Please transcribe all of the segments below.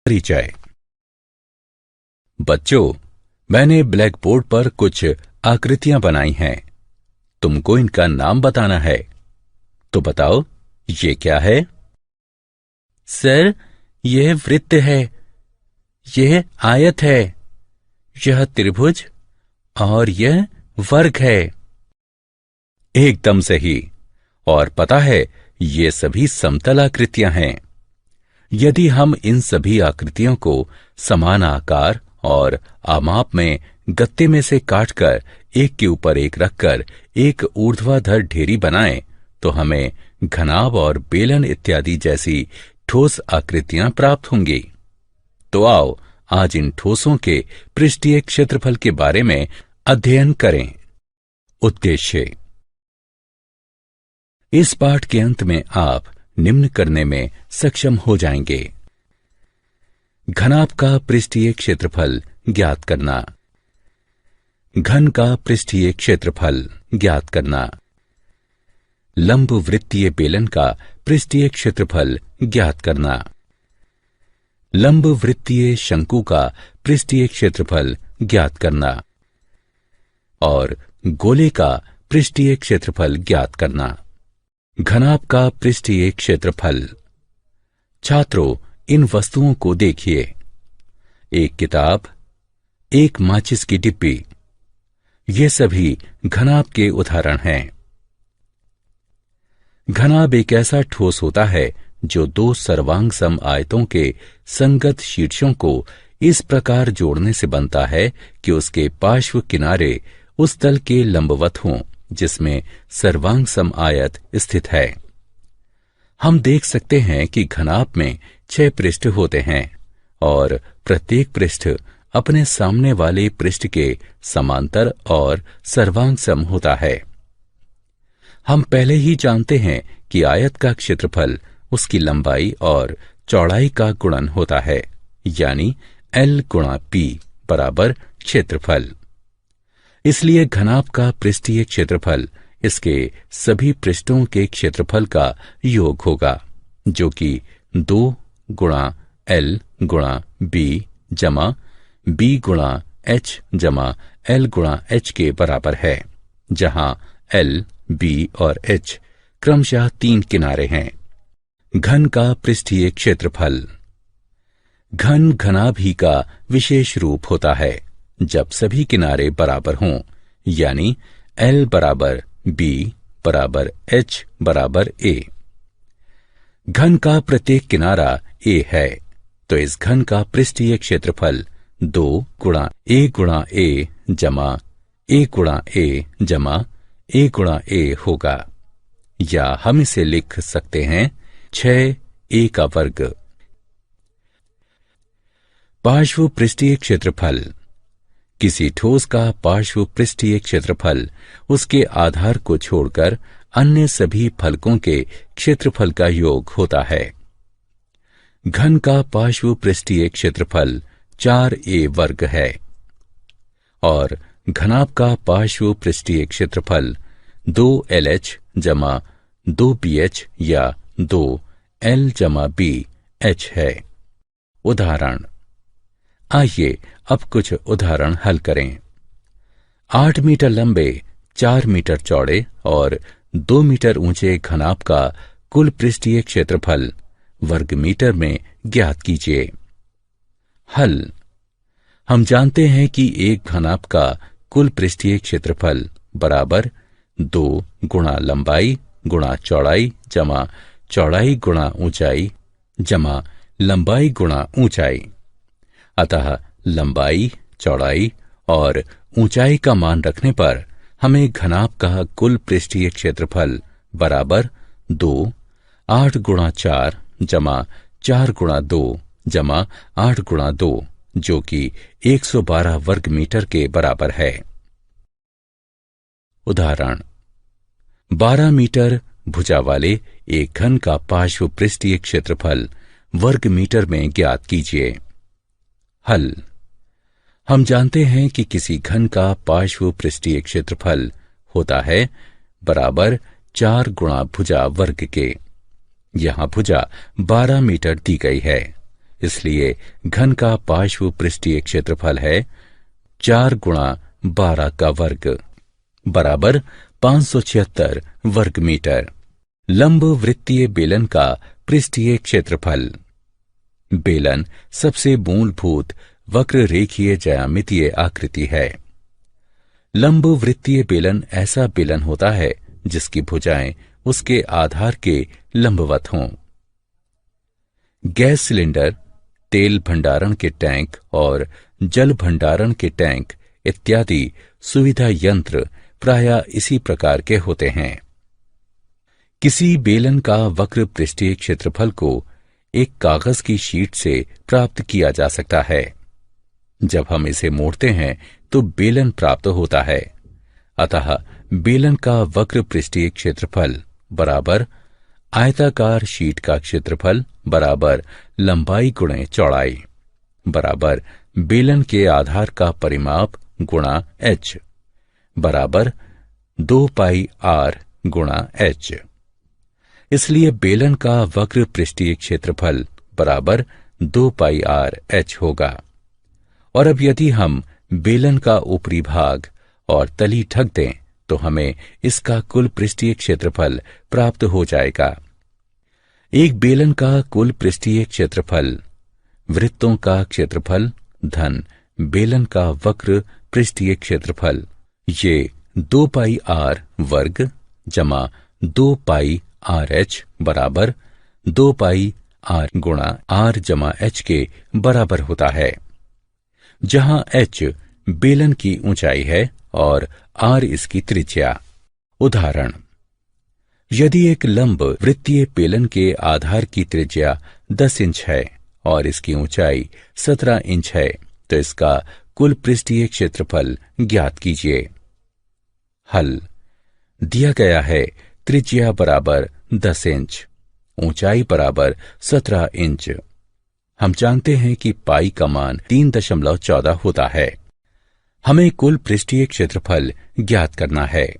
परिचय। बच्चों, मैंने ब्लैक बोर्ड पर कुछ आकृतियां बनाई हैं। तुमको इनका नाम बताना है। तो बताओ, ये क्या है? सर, यह वृत्त है, यह आयत है, यह त्रिभुज और यह वर्ग है। एकदम सही। और पता है, ये सभी समतल आकृतियां हैं। यदि हम इन सभी आकृतियों को समान आकार और आमाप में गत्ते में से काटकर एक के ऊपर एक रखकर एक ऊर्ध्वाधर ढेरी बनाएं, तो हमें घनाभ और बेलन इत्यादि जैसी ठोस आकृतियां प्राप्त होंगी। तो आओ आज इन ठोसों के पृष्ठीय क्षेत्रफल के बारे में अध्ययन करें। उद्देश्य। इस पाठ के अंत में आप निम्न करने में सक्षम हो जाएंगे। घनाभ का पृष्ठीय क्षेत्रफल ज्ञात करना, घन का पृष्ठीय क्षेत्रफल ज्ञात करना, लंब वृत्तीय बेलन का पृष्ठीय क्षेत्रफल ज्ञात करना, लंब वृत्तीय शंकु का पृष्ठीय क्षेत्रफल ज्ञात करना और गोले का पृष्ठीय क्षेत्रफल ज्ञात करना। घनाभ का पृष्ठीय क्षेत्रफल। छात्रों, इन वस्तुओं को देखिए। एक किताब, एक माचिस की डिब्बी, ये सभी घनाभ के उदाहरण हैं। घनाभ एक ऐसा ठोस होता है जो दो सर्वांग सम आयतों के संगत शीर्षों को इस प्रकार जोड़ने से बनता है कि उसके पार्श्व किनारे उस तल के लंबवत हों जिसमें सर्वांग सम आयत स्थित है। हम देख सकते हैं कि घनाभ में 6 पृष्ठ होते हैं और प्रत्येक पृष्ठ अपने सामने वाले पृष्ठ के समांतर और सर्वांग सम होता है। हम पहले ही जानते हैं कि आयत का क्षेत्रफल उसकी लंबाई और चौड़ाई का गुणन होता है, यानी L गुणा P बराबर क्षेत्रफल। इसलिए घनाभ का पृष्ठीय क्षेत्रफल इसके सभी पृष्ठों के क्षेत्रफल का योग होगा, जो कि 2 गुणा L गुणा B जमा B गुणा H जमा L गुणा H के बराबर है, जहां L, B और H क्रमशः 3 किनारे हैं। घन का पृष्ठीय क्षेत्रफल। घन घनाभ ही का विशेष रूप होता है जब सभी किनारे बराबर हों, यानी L बराबर B बराबर H बराबर A। घन का प्रत्येक किनारा A है, तो इस घन का पृष्ठीय क्षेत्रफल 2 गुणा A गुणा A जमा A गुणा A जमा A गुणा A होगा, या हम इसे लिख सकते हैं 6A का वर्ग। पार्श्व पृष्ठीय क्षेत्रफल। किसी ठोस का पार्श्व पृष्ठीय क्षेत्रफल उसके आधार को छोड़कर अन्य सभी फलकों के क्षेत्रफल का योग होता है। घन का पार्श्व पृष्ठीय क्षेत्रफल 4A वर्ग है और घनाभ का पार्श्व पृष्ठीय क्षेत्रफल 2LH जमा 2BH या 2L जमा BH है। उदाहरण। आइए अब कुछ उदाहरण हल करें। 8 मीटर लंबे, 4 मीटर चौड़े और 2 मीटर ऊंचे घनाभ का कुल पृष्ठीय क्षेत्रफल वर्ग मीटर में ज्ञात कीजिए। हल। हम जानते हैं कि एक घनाभ का कुल पृष्ठीय क्षेत्रफल बराबर 2 गुणा लंबाई गुणा चौड़ाई जमा चौड़ाई गुणा ऊंचाई जमा लंबाई गुणा ऊंचाई। अतः लंबाई, चौड़ाई और ऊंचाई का मान रखने पर हमें घनाभ का कुल पृष्ठीय क्षेत्रफल बराबर 2 8 गुणा 4 जमा 4 गुणा 2 जमा 8 गुणा 2, जो कि 112 वर्ग मीटर के बराबर है। उदाहरण। 12 मीटर भुजा वाले एक घन का पार्श्व पृष्ठीय क्षेत्रफल वर्ग मीटर में ज्ञात कीजिए। हल। हम जानते हैं कि किसी घन का पार्श्व पृष्ठीय क्षेत्रफल होता है बराबर 4 गुणा भुजा वर्ग के। यहां भुजा 12 मीटर दी गई है, इसलिए घन का पार्श्व पृष्ठीय क्षेत्रफल है 4 गुणा 12 का वर्ग बराबर 576 वर्ग मीटर। लंब वृत्तीय बेलन का पृष्ठीय क्षेत्रफल। बेलन सबसे मूलभूत वक्र रेखीय ज्यामितीय आकृति है। लंब वृत्तीय बेलन ऐसा बेलन होता है जिसकी भुजाएं उसके आधार के लंबवत हों। गैस सिलेंडर, तेल भंडारण के टैंक और जल भंडारण के टैंक इत्यादि सुविधा यंत्र प्रायः इसी प्रकार के होते हैं। किसी बेलन का वक्र पृष्ठीय क्षेत्रफल को एक कागज की शीट से प्राप्त किया जा सकता है। जब हम इसे मोड़ते हैं तो बेलन प्राप्त होता है। अतः बेलन का वक्र पृष्ठीय क्षेत्रफल बराबर आयताकार शीट का क्षेत्रफल बराबर लंबाई गुणे चौड़ाई बराबर बेलन के आधार का परिमाप गुणा h बराबर 2 पाई r गुणा h। इसलिए बेलन का वक्र पृष्ठीय क्षेत्रफल बराबर 2 पाई r h होगा। और अब यदि हम बेलन का ऊपरी भाग और तली ढक दें तो हमें इसका कुल पृष्ठीय क्षेत्रफल प्राप्त हो जाएगा। एक बेलन का कुल पृष्ठीय क्षेत्रफल वृत्तों का क्षेत्रफल धन बेलन का वक्र पृष्ठीय क्षेत्रफल, ये 2 पाई r वर्ग जमा 2 पाई r h बराबर 2 पाई r गुणा r जमा h के बराबर होता है, जहां h बेलन की ऊंचाई है और r इसकी त्रिज्या। उदाहरण, यदि एक लंब वृत्तीय बेलन के आधार की त्रिज्या 10 इंच है और इसकी ऊंचाई 17 इंच है तो इसका कुल पृष्ठीय क्षेत्रफल ज्ञात कीजिए। हल दिया गया है त्रिज्या बराबर 10 इंच, ऊंचाई बराबर 17 इंच। हम जानते हैं कि पाई का मान 3.14 होता है। हमें कुल पृष्ठीय क्षेत्रफल ज्ञात करना है।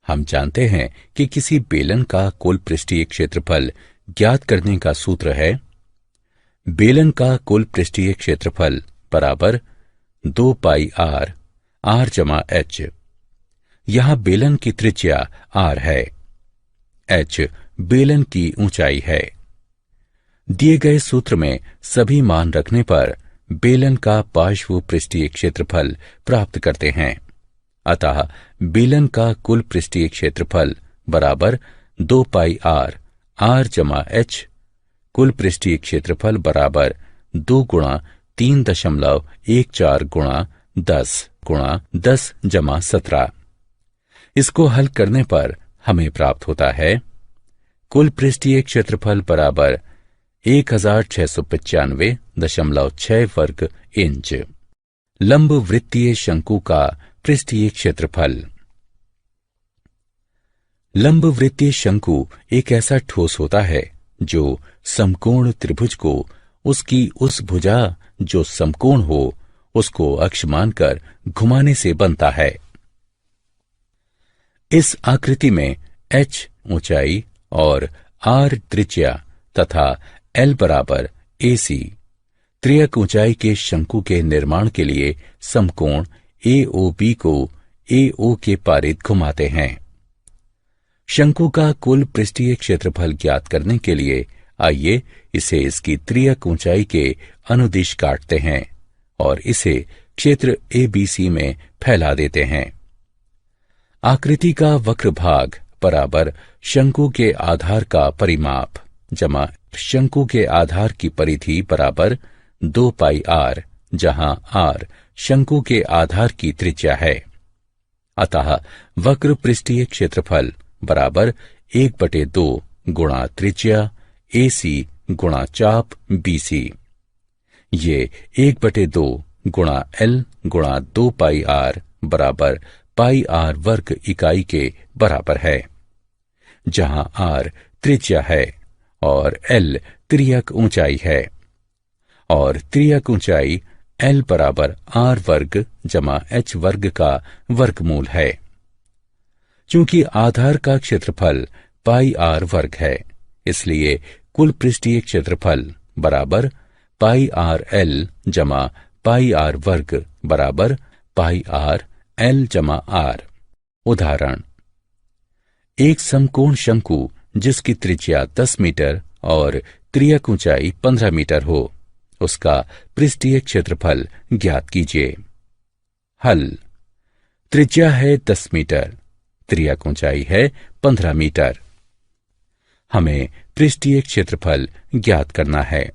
हम जानते हैं कि किसी बेलन का कुल पृष्ठीय क्षेत्रफल ज्ञात करने का सूत्र है बेलन का कुल पृष्ठीय क्षेत्रफल बराबर 2 पाई r जमा h। यहां बेलन की त्रिज्या r है, h बेलन की ऊंचाई है। दिए गए सूत्र में सभी मान रखने पर बेलन का पार्श्व पृष्ठीय क्षेत्रफल प्राप्त करते हैं। अतः बेलन का कुल पृष्ठीय क्षेत्रफल बराबर 2 पाई r जमा h, कुल पृष्ठीय क्षेत्रफल बराबर 2 गुणा 3.14 गुणा 10 जमा 17। इसको हल करने पर हमें प्राप्त होता है कुल पृष्ठीय क्षेत्रफल बराबर 1695.6 वर्ग इंच। लंब वृत्तीय शंकु का पृष्ठीय क्षेत्रफल। लंब वृत्तीय शंकु एक ऐसा ठोस होता है जो समकोण त्रिभुज को उसकी उस भुजा जो समकोण हो उसको अक्ष मानकर घुमाने से बनता है। इस आकृति में h ऊंचाई और r त्रिज्या तथा l बराबर AC त्रियक ऊंचाई के शंकु के निर्माण के लिए समकोण AOB को AO के पारित घुमाते हैं। शंकु का कुल पृष्ठीय क्षेत्रफल ज्ञात करने के लिए आइए इसे इसकी त्रियक ऊंचाई के अनुदिश काटते हैं और इसे क्षेत्र ABC में फैला देते हैं। आकृति का वक्र भाग बराबर शंकु के आधार का परिमाप जमा शंकु के आधार की परिधि बराबर 2 पाई r, जहां r शंकु के आधार की त्रिज्या है। अतः वक्र पृष्ठीय क्षेत्रफल बराबर 1/2 गुणा त्रिज्या AC गुणा चाप BC। ये 1/2 गुणा L गुणा 2 पाई r बराबर पाई r वर्ग इकाई के बराबर है, जहां r त्रिज्या है और L त्रियक ऊंचाई है और त्रियक ऊंचाई L बराबर r वर्ग जमा h वर्ग का वर्गमूल है। चूंकि आधार का क्षेत्रफल पाई r वर्ग है, इसलिए कुल पृष्ठीय क्षेत्रफल बराबर पाई आर एल जमा पाई आर वर्ग बराबर पाई आर एल जमा आर। उदाहरण, एक समकोण शंकु जिसकी त्रिज्या 10 मीटर और त्रियक ऊंचाई 15 मीटर हो, उसका पृष्ठीय क्षेत्रफल ज्ञात कीजिए। हल। त्रिज्या है 10 मीटर, त्रियक ऊंचाई है 15 मीटर। हमें पृष्ठीय क्षेत्रफल ज्ञात करना है,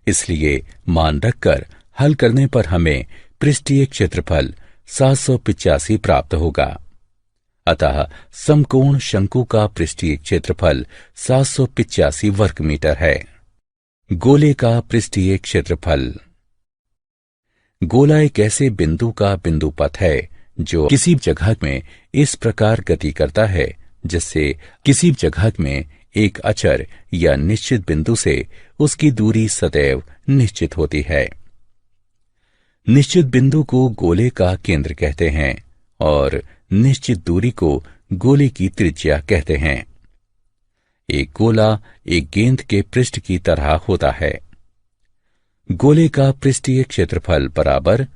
इसलिए मान रखकर हल करने पर हमें पृष्ठीय क्षेत्रफल 785 प्राप्त होगा। अतः समकोण शंकु का पृष्ठीय क्षेत्रफल 785 वर्ग मीटर है। गोले का पृष्ठीय क्षेत्रफल। गोला एक ऐसे बिंदु का बिंदु पथ है जो किसी जगह में इस प्रकार गति करता है जिससे किसी जगह में एक अचर या निश्चित बिंदु से उसकी दूरी सदैव निश्चित होती है। निश्चित बिंदु को गोले का केंद्र कहते हैं और निश्चित दूरी को गोले की त्रिज्या कहते हैं। एक गोला एक गेंद के पृष्ठ की तरह होता है। गोले का पृष्ठीय क्षेत्रफल बराबर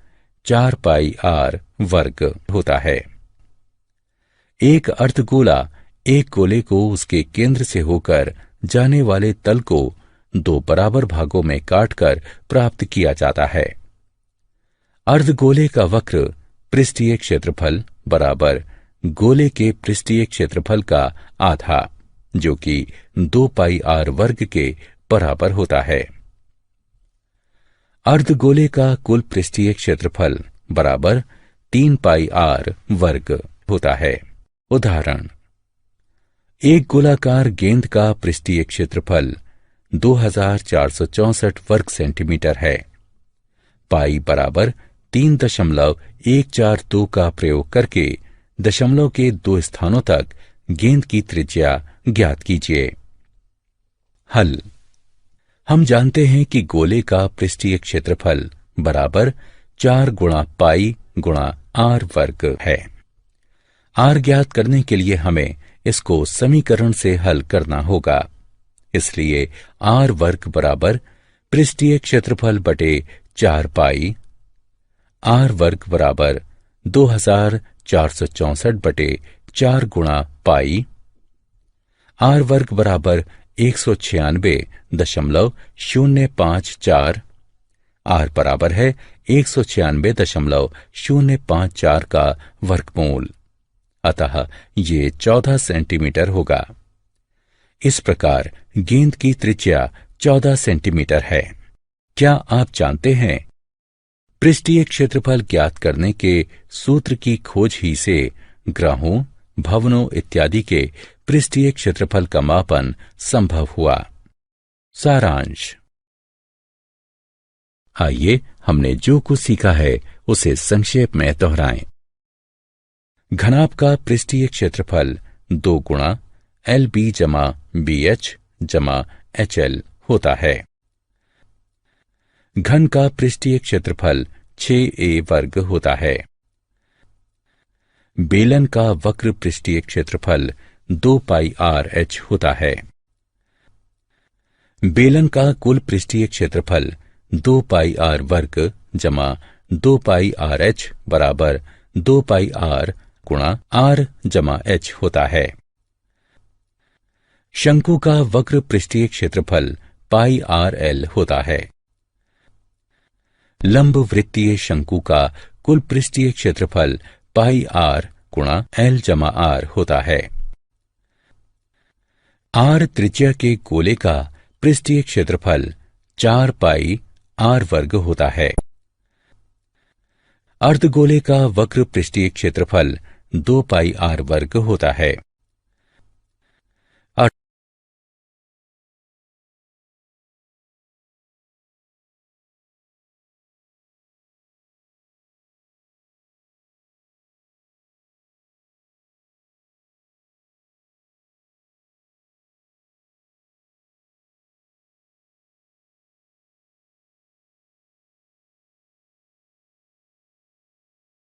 4 पाई आर वर्ग होता है। एक अर्धगोला एक गोले को उसके केंद्र से होकर जाने वाले तल को 2 बराबर भागों में काटकर प्राप्त किया जाता है। अर्धगोले का वक्र पृष्ठीय क्षेत्रफल बराबर गोले के पृष्ठीय क्षेत्रफल का आधा, जो कि 2 पाई आर वर्ग के बराबर होता है। अर्धगोले का कुल पृष्ठीय क्षेत्रफल बराबर 3 पाई आर वर्ग होता है। उदाहरण, एक गोलाकार गेंद का पृष्ठीय क्षेत्रफल 2464 वर्ग सेंटीमीटर है। पाई बराबर 3.142 का प्रयोग करके दशमलव के 2 स्थानों तक गेंद की त्रिज्या ज्ञात कीजिए। हल। हम जानते हैं कि गोले का पृष्ठीय क्षेत्रफल बराबर 4 गुणा पाई गुणा आर वर्ग है। आर ज्ञात करने के लिए हमें इसको समीकरण से हल करना होगा, इसलिए आर वर्ग बराबर पृष्ठीय क्षेत्रफल बटे 4 पाई, आर वर्ग बराबर 2464 बटे 4 गुणा पाई, आर वर्ग बराबर 196.054, आर बराबर है 196.054 का वर्गमूल, अतः ये 14 सेंटीमीटर होगा। इस प्रकार गेंद की त्रिज्या 14 सेंटीमीटर है। क्या आप जानते हैं, पृष्ठीय क्षेत्रफल ज्ञात करने के सूत्र की खोज ही से ग्रहों, भवनों इत्यादि के पृष्ठीय क्षेत्रफल का मापन संभव हुआ। सारांश। आइए हमने जो कुछ सीखा है उसे संक्षेप में दोहराएं। घनाभ का पृष्ठीय क्षेत्रफल 2 गुणा LB जमा BH जमा HL होता है। घन का पृष्ठीय क्षेत्रफल 6a वर्ग होता है। बेलन का वक्र पृष्ठीय क्षेत्रफल 2 पाई RH होता है। बेलन का कुल पृष्ठीय क्षेत्रफल 2 पाई R वर्ग जमा 2 पाई RH बराबर 2 पाई R गुणा R जमा H होता है। शंकु का वक्र पृष्ठीय क्षेत्रफल पाई RL होता है। लंब वृत्तीय शंकु का कुल पृष्ठीय क्षेत्रफल पाई R गुणा L जमा R होता है। R त्रिज्या के गोले का पृष्ठीय क्षेत्रफल 4 पाई R वर्ग होता है। अर्धगोले का वक्र पृष्ठीय क्षेत्रफल 2 पाई R वर्ग होता है।